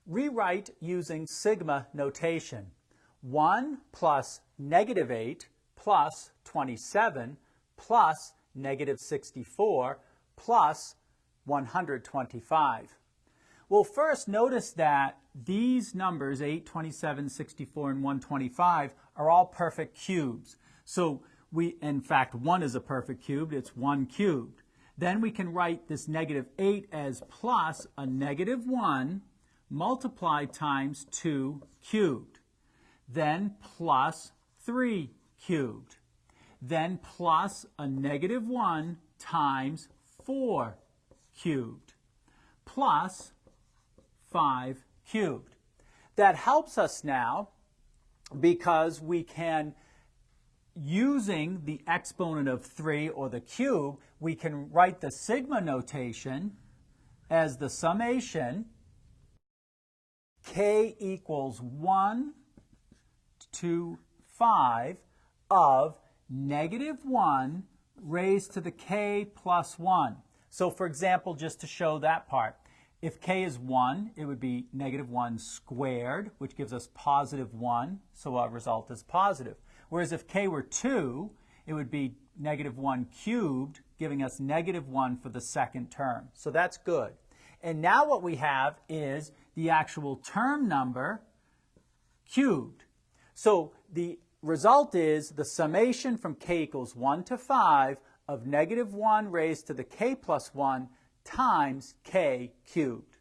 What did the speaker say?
rewrite using sigma notation. 1 plus negative 8 plus 27 plus negative 64 plus 125. Well, first notice that these numbers, 8, 27, 64, and 125, are all perfect cubes. So in fact, 1 is a perfect cube. It's 1 cubed. Then we can write this negative 8 as plus a negative 1 multiplied times 2 cubed. Then plus 3 cubed. Then plus a negative 1 times 4 cubed. Plus 5 cubed. That helps us now because we can, using the exponent of 3 or the cube, we can write the sigma notation as the summation k equals 1 to 5 of negative 1 raised to the k plus 1. So for example, just to show that part, if k is 1, it would be negative 1 squared, which gives us positive 1, so our result is positive. Whereas if k were 2, it would be negative 1 cubed, giving us negative 1 for the second term. So that's good. And now what we have is the actual term number cubed. So the result is the summation from k equals 1 to 5 of negative 1 raised to the k plus 1 times k cubed.